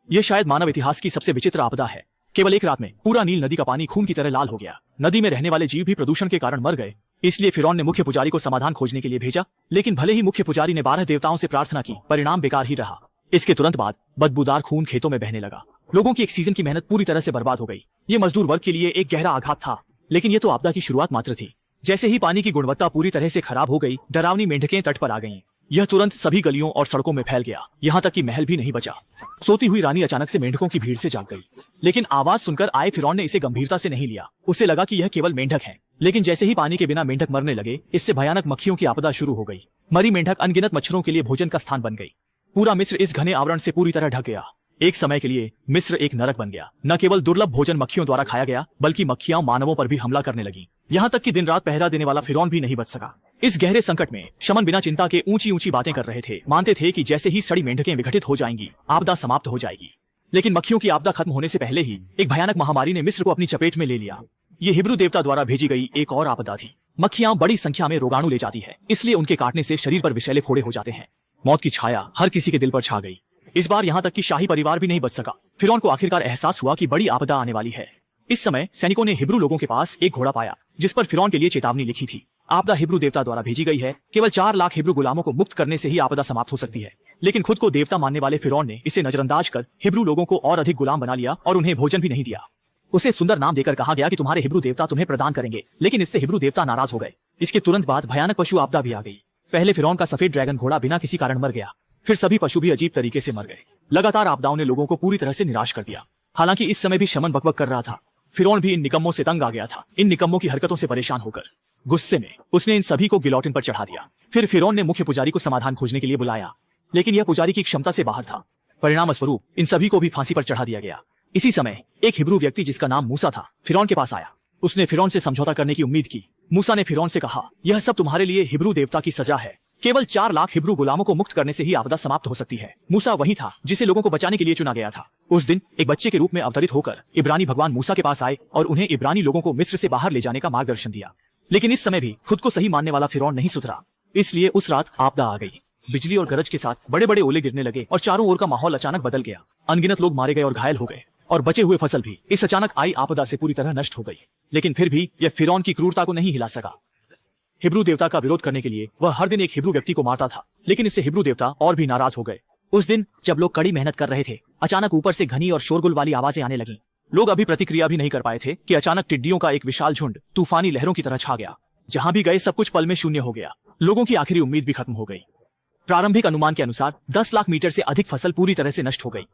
यह शायद मानव इतिहास की सबसे विचित्र आपदा है। केवल एक रात में पूरा नील नदी का पानी खून की तरह लाल हो गया। नदी में रहने वाले जीव भी प्रदूषण के कारण मर गए। इसलिए फिरौन ने मुख्य पुजारी को समाधान खोजने के लिए भेजा, लेकिन भले ही मुख्य पुजारी ने 12 देवताओं से प्रार्थना की, परिणाम बेकार ही रहा। इसके तुरंत बाद बदबूदार खून खेतों में बहने लगा। लोगों की एक सीजन की मेहनत पूरी तरह से बर्बाद हो गई। ये मजदूर वर्ग के लिए एक गहरा आघात था, लेकिन ये तो आपदा की शुरुआत मात्र थी। जैसे ही पानी की गुणवत्ता पूरी तरह से खराब हो गई, डरावनी मेंढकें तट पर आ गईं। यह तुरंत सभी गलियों और सड़कों में फैल गया, यहाँ तक कि महल भी नहीं बचा। सोती हुई रानी अचानक से मेंढकों की भीड़ से जाग गई, लेकिन आवाज सुनकर आए फिरौन ने इसे गंभीरता से नहीं लिया। उसे लगा कि यह केवल मेंढक हैं। लेकिन जैसे ही पानी के बिना मेंढक मरने लगे, इससे भयानक मक्खियों की आपदा शुरू हो गई। मरी मेंढक अनगिनत मच्छरों के लिए भोजन का स्थान बन गई। पूरा मिस्र इस घने आवरण से पूरी तरह ढक गया। एक समय के लिए मिस्र एक नरक बन गया। न केवल दुर्लभ भोजन मक्खियों द्वारा खाया गया, बल्कि मक्खियां मानवों पर भी हमला करने लगी। यहाँ तक कि दिन रात पहरा देने वाला फिरौन भी नहीं बच सका। इस गहरे संकट में शमन बिना चिंता के ऊंची ऊंची बातें कर रहे थे। मानते थे कि जैसे ही सड़ी मेंढकें विघटित हो जाएंगी, आपदा समाप्त हो जाएगी। लेकिन मक्खियों की आपदा खत्म होने से पहले ही एक भयानक महामारी ने मिस्र को अपनी चपेट में ले लिया। ये हिब्रू देवता द्वारा भेजी गई एक और आपदा थी। मक्खियां बड़ी संख्या में रोगाणु ले जाती है, इसलिए उनके काटने से शरीर पर विषैले फोड़े हो जाते हैं। मौत की छाया हर किसी के दिल पर छा गई। इस बार यहाँ तक कि शाही परिवार भी नहीं बच सका। फिरौन को आखिरकार एहसास हुआ कि बड़ी आपदा आने वाली है। इस समय सैनिकों ने हिब्रू लोगों के पास एक घोड़ा पाया, जिस पर फिरौन के लिए चेतावनी लिखी थी। आपदा हिब्रू देवता द्वारा भेजी गई है। केवल 4 लाख हिब्रू गुलामों को मुक्त करने से ही आपदा समाप्त हो सकती है। लेकिन खुद को देवता मानने वाले फिरौन ने इसे नजरअंदाज कर हिब्रू लोगों को और अधिक गुलाम बना लिया और उन्हें भोजन भी नहीं दिया। उसे सुंदर नाम देकर कहा गया कि तुम्हारे हिब्रू देवता तुम्हें प्रदान करेंगे, लेकिन इससे हिब्रू देवता नाराज हो गए। इसके तुरंत बाद भयानक पशु आपदा भी आ गई। पहले फिरौन का सफेद ड्रैगन घोड़ा बिना किसी कारण मर गया, फिर सभी पशु भी अजीब तरीके से मर गए। लगातार आपदाओं ने लोगों को पूरी तरह से निराश कर दिया। हालांकि इस समय भी शमन बकबक कर रहा था। फिरौन भी इन निकम्मों से तंग आ गया था। इन निकम्मों की हरकतों से परेशान होकर गुस्से में उसने इन सभी को गिलोटिन पर चढ़ा दिया। फिर फिरौन ने मुख्य पुजारी को समाधान खोजने के लिए बुलाया, लेकिन यह पुजारी की क्षमता से बाहर था। परिणाम स्वरूप इन सभी को भी फांसी पर चढ़ा दिया गया। इसी समय एक हिब्रू व्यक्ति जिसका नाम मूसा था, फिरौन के पास आया। उसने फिरौन से समझौता करने की उम्मीद की। मूसा ने फिरौन से कहा, यह सब तुम्हारे लिए हिब्रू देवता की सजा है। केवल 4 लाख हिब्रू गुलामों को मुक्त करने से ही आपदा समाप्त हो सकती है। मूसा वही था जिसे लोगों को बचाने के लिए चुना गया था। उस दिन एक बच्चे के रूप में अवतरित होकर इब्रानी भगवान मूसा के पास आए और उन्हें इब्रानी लोगों को मिस्र से बाहर ले जाने का मार्गदर्शन दिया। लेकिन इस समय भी खुद को सही मानने वाला फिरौन नहीं सुधरा। इसलिए उस रात आपदा आ गई। बिजली और गरज के साथ बड़े बड़े ओले गिरने लगे और चारों ओर का माहौल अचानक बदल गया। अनगिनत लोग मारे गए और घायल हो गए, और बचे हुए फसल भी इस अचानक आई आपदा से पूरी तरह नष्ट हो गई। लेकिन फिर भी यह फिरौन की क्रूरता को नहीं हिला सका। हिब्रू देवता का विरोध करने के लिए वह हर दिन एक हिब्रू व्यक्ति को मारता था, लेकिन इससे हिब्रू देवता और भी नाराज हो गए। उस दिन जब लोग कड़ी मेहनत कर रहे थे, अचानक ऊपर से घनी और शोरगुल वाली आवाजें आने लगीं। लोग अभी प्रतिक्रिया भी नहीं कर पाए थे कि अचानक टिड्डियों का एक विशाल झुंड तूफानी लहरों की तरह छा गया। जहां भी गए सब कुछ पल में शून्य हो गया। लोगों की आखिरी उम्मीद भी खत्म हो गई। प्रारंभिक अनुमान के अनुसार 10 लाख मीटर से अधिक फसल पूरी तरह से नष्ट हो गई।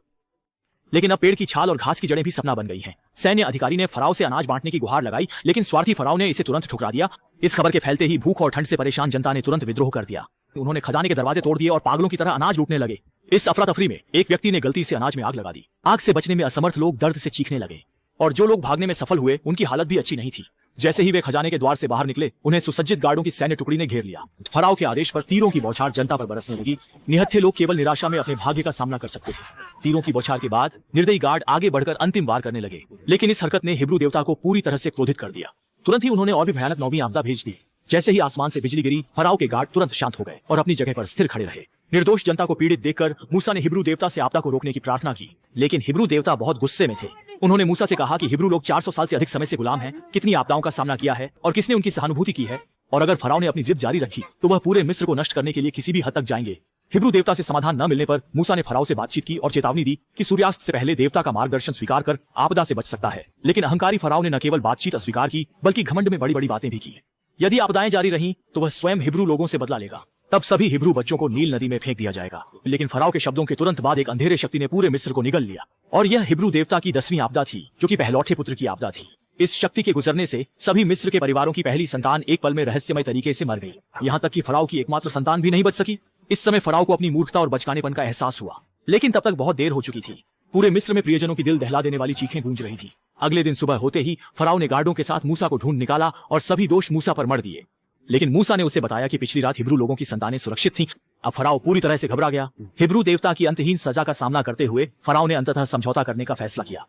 लेकिन अब पेड़ की छाल और घास की जड़ें भी सपना बन गई हैं। सैन्य अधिकारी ने फराव से अनाज बांटने की गुहार लगाई, लेकिन स्वार्थी फराव ने इसे तुरंत ठुकरा दिया। इस खबर के फैलते ही भूख और ठंड से परेशान जनता ने तुरंत विद्रोह कर दिया। उन्होंने खजाने के दरवाजे तोड़ दिए और पागलों की तरह अनाज लूटने लगे। इस अफरा तफरी में एक व्यक्ति ने गलती से अनाज में आग लगा दी। आग से बचने में असमर्थ लोग दर्द से चीखने लगे, और जो लोग भागने में सफल हुए उनकी हालत भी अच्छी नहीं थी। जैसे ही वे खजाने के द्वार से बाहर निकले, उन्हें सुसज्जित गार्डों की सैन्य टुकड़ी ने घेर लिया। फराव के आदेश पर तीरों की बौछार जनता पर बरसने लगी। निहत्थे लोग केवल निराशा में अपने भाग्य का सामना कर सकते थे। तीरों की बौछार के बाद निर्दयी गार्ड आगे बढ़कर अंतिम वार करने लगे, लेकिन इस हरकत ने हिब्रू देवता को पूरी तरह से क्रोधित कर दिया। तुरंत ही उन्होंने और भी भयानक 9वीं आपदा भेज दी। जैसे ही आसमान से बिजली गिरी, फराव के गार्ड तुरंत शांत हो गए और अपनी जगह पर स्थिर खड़े रहे। निर्दोष जनता को पीड़ित देखकर मूसा ने हिब्रू देवता से आपदा को रोकने की प्रार्थना की, लेकिन हिब्रू देवता बहुत गुस्से में थे। उन्होंने मूसा से कहा कि हिब्रू लोग 400 साल से अधिक समय से गुलाम हैं, कितनी आपदाओं का सामना किया है और किसने उनकी सहानुभूति की है, और अगर फराव ने अपनी जिद जारी रखी तो वह पूरे मिस्र को नष्ट करने के लिए किसी भी हद तक जाएंगे। हिब्रू देवता से समाधान न मिलने पर मूसा ने फराव से बातचीत की और चेतावनी दी कि सूर्यास्त से पहले देवता का मार्गदर्शन स्वीकार कर आपदा से बच सकता है। लेकिन अहंकारी फराव ने न केवल बातचीत अस्वीकार की, बल्कि घमंड में बड़ी बड़ी बातें भी की। यदि आपदाएं जारी रहीं तो वह स्वयं हिब्रू लोगों से बदला लेगा। तब सभी हिब्रू बच्चों को नील नदी में फेंक दिया जाएगा। लेकिन फराव के शब्दों के तुरंत बाद एक अंधेरे शक्ति ने पूरे मिस्र को निगल लिया, और यह हिब्रू देवता की 10वीं आपदा थी, जो कि पहलौठे पुत्र की आपदा थी। इस शक्ति के गुजरने से सभी मिस्र के परिवारों की पहली संतान एक पल में रहस्यमय तरीके से मर गई। यहाँ तक कि फराव की एकमात्र संतान भी नहीं बच सकी। इस समय फराव को अपनी मूर्खता और बचकानेपन का एहसास हुआ, लेकिन तब तक बहुत देर हो चुकी थी। पूरे मिस्र में प्रियजनों की दिल दहला देने वाली चीखें गूंज रही थी। अगले दिन सुबह होते ही फराव ने गार्डों के साथ मूसा को ढूंढ निकाला और सभी दोष मूसा पर मढ़ दिए। लेकिन मूसा ने उसे बताया कि पिछली रात हिब्रू लोगों की संतानें सुरक्षित थीं। अब फराव पूरी तरह से घबरा गया। हिब्रू देवता की अंतहीन सजा का सामना करते हुए फराव ने अंततः समझौता करने का फैसला किया।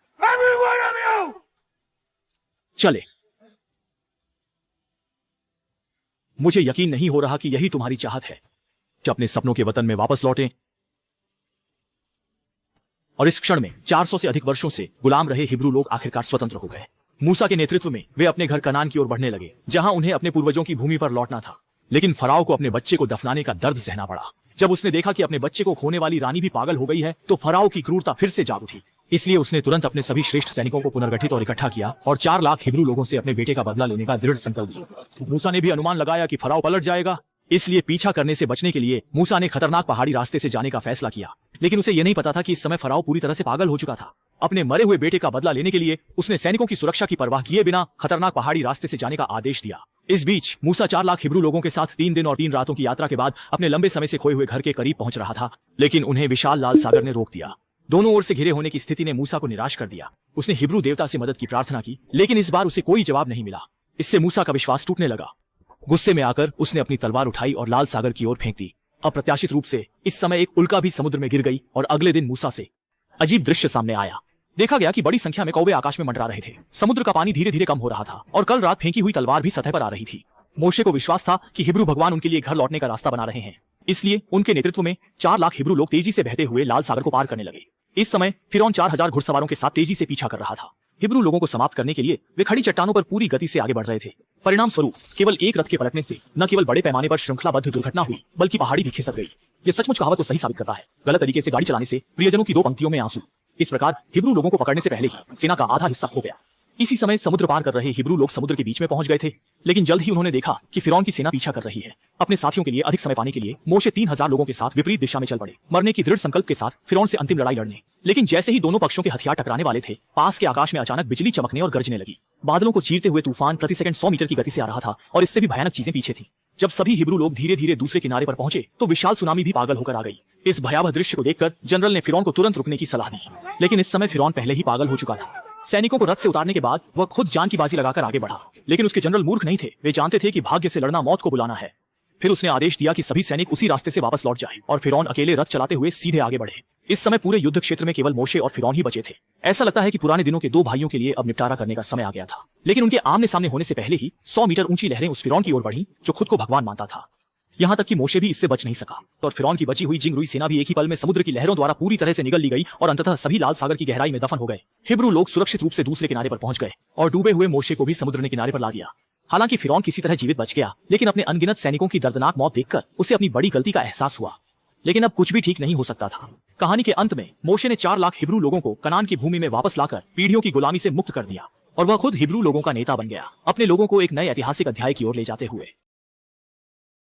चले, मुझे यकीन नहीं हो रहा कि यही तुम्हारी चाहत है, कि अपने सपनों के वतन में वापस लौटें और इस क्षण में 400 से अधिक वर्षों से गुलाम रहे हिब्रू लोग आखिरकार स्वतंत्र हो गए। मूसा के नेतृत्व में वे अपने घर कनान की ओर बढ़ने लगे, जहां उन्हें अपने पूर्वजों की भूमि पर लौटना था। लेकिन फराओ को अपने बच्चे को दफनाने का दर्द सहना पड़ा। जब उसने देखा कि अपने बच्चे को खोने वाली रानी भी पागल हो गई है, तो फराओ की क्रूरता फिर से जाग उठी। इसलिए उसने तुरंत अपने सभी श्रेष्ठ सैनिकों को पुनर्गठित और इकट्ठा किया और 4 लाख हिब्रू लोगों से अपने बेटे का बदला लेने का दृढ़ संकल्प लिया। मूसा ने भी अनुमान लगाया कि फराओ पलट जाएगा, इसलिए पीछा करने से बचने के लिए मूसा ने खतरनाक पहाड़ी रास्ते से जाने का फैसला किया। लेकिन उसे यह नहीं पता था कि इस समय फराओ पूरी तरह से पागल हो चुका था। अपने मरे हुए बेटे का बदला लेने के लिए उसने सैनिकों की सुरक्षा की परवाह किए बिना खतरनाक पहाड़ी रास्ते से जाने का आदेश दिया। इस बीच मूसा 4 लाख हिब्रू लोगों के साथ 3 दिन और 3 रातों की यात्रा के बाद अपने लंबे समय से खोए हुए घर के करीब पहुंच रहा था, लेकिन उन्हें विशाल लाल सागर ने रोक दिया। दोनों ओर से घिरे होने की स्थिति ने मूसा को निराश कर दिया। उसने हिब्रू देवता से मदद की प्रार्थना की, लेकिन इस बार उसे कोई जवाब नहीं मिला। इससे मूसा का विश्वास टूटने लगा। गुस्से में आकर उसने अपनी तलवार उठाई और लाल सागर की ओर फेंक दी। अप्रत्याशित रूप से इस समय एक उल्का भी समुद्र में गिर गई और अगले दिन मूसा से अजीब दृश्य सामने आया। देखा गया कि बड़ी संख्या में कौवे आकाश में मंडरा रहे थे। समुद्र का पानी धीरे धीरे कम हो रहा था और कल रात फेंकी हुई तलवार भी सतह पर आ रही थी। मोशे को विश्वास था कि हिब्रू भगवान उनके लिए घर लौटने का रास्ता बना रहे हैं, इसलिए उनके नेतृत्व में 4 लाख हिब्रू लोग तेजी से बहते हुए लाल सागर को पार करने लगे। इस समय फिरौन 4000 घुड़सवारों के साथ तेजी से पीछा कर रहा था। हिब्रू लोगों को समाप्त करने के लिए वे खड़ी चट्टानों पर पूरी गति से आगे बढ़ रहे थे। परिणाम स्वरूप केवल एक रथ के पलटने से न केवल बड़े पैमाने पर श्रृंखलाबद्ध दुर्घटना हुई, बल्कि पहाड़ी भी खिसक गई। ये सचमुच कहावत को सही साबित करता है, गलत तरीके से गाड़ी चलाने से प्रियजनों की 2 पंक्तियों में आंसू। इस प्रकार हिब्रू लोगों को पकड़ने से पहले ही सेना का आधा हिस्सा खो गया। इसी समय समुद्र पार कर रहे हिब्रू लोग समुद्र के बीच में पहुंच गए थे, लेकिन जल्द ही उन्होंने देखा कि फिरौन की सेना पीछा कर रही है। अपने साथियों के लिए अधिक समय पाने के लिए मोशे 3000 लोगों के साथ विपरीत दिशा में चल पड़े, मरने की दृढ़ संकल्प के साथ फिरौन से अंतिम लड़ाई लड़ने। लेकिन जैसे ही दोनों पक्षों के हथियार टकराने वाले थे, पास के आकाश में अचानक बिजली चमकने और गरजने लगी। बादलों को चीरते हुए तूफान प्रति सेकंड 100 मीटर की गति से आ रहा था और इससे भी भयानक चीजें पीछे थी। जब सभी हिब्रू लोग धीरे धीरे दूसरे किनारे पर पहुंचे, तो विशाल सुनामी भी पागल होकर आ गई। इस भयावह दृश्य को देखकर जनरल ने फिरौन को तुरंत रुकने की सलाह दी, लेकिन इस समय फिरौन पहले ही पागल हो चुका था। सैनिकों को रथ से उतारने के बाद वह खुद जान की बाजी लगाकर आगे बढ़ा, लेकिन उसके जनरल मूर्ख नहीं थे। वे जानते थे कि भाग्य से लड़ना मौत को बुलाना है। फिर उसने आदेश दिया कि सभी सैनिक उसी रास्ते से वापस लौट जाएं और फिरौन अकेले रथ चलाते हुए सीधे आगे बढ़े। इस समय पूरे युद्ध क्षेत्र में केवल मोशे और फिरौन ही बचे थे। ऐसा लगता है कि पुराने दिनों के 2 भाइयों के लिए अब निपटारा करने का समय आ गया था। लेकिन उनके आमने सामने होने से पहले ही 100 मीटर ऊंची लहरें उस फिरौन की ओर बढ़ी जो खुद को भगवान मानता था। यहाँ तक कि मोशे भी इससे बच नहीं सका, तो फिरौन की बची हुई जिंगरुई सेना भी एक ही पल में समुद्र की लहरों द्वारा पूरी तरह से निगल ली गई और अंततः सभी लाल सागर की गहराई में दफन हो गए। हिब्रू लोग सुरक्षित रूप से दूसरे किनारे पर पहुंच गए और डूबे हुए मोशे को भी समुद्र ने किनारे पर ला दिया। हालांकि फिरौन किसी तरह जीवित बच गया, लेकिन अपने अनगिनत सैनिकों की दर्दनाक मौत देखकर उसे अपनी बड़ी गलती का एहसास हुआ। लेकिन अब कुछ भी ठीक नहीं हो सकता था। कहानी के अंत में मोशे ने 4 लाख हिब्रू लोगों को कनान की भूमि में वापस लाकर पीढ़ियों की गुलामी से मुक्त कर दिया और वह खुद हिब्रू लोगों का नेता बन गया, अपने लोगों को एक नए ऐतिहासिक अध्याय की ओर ले जाते हुए।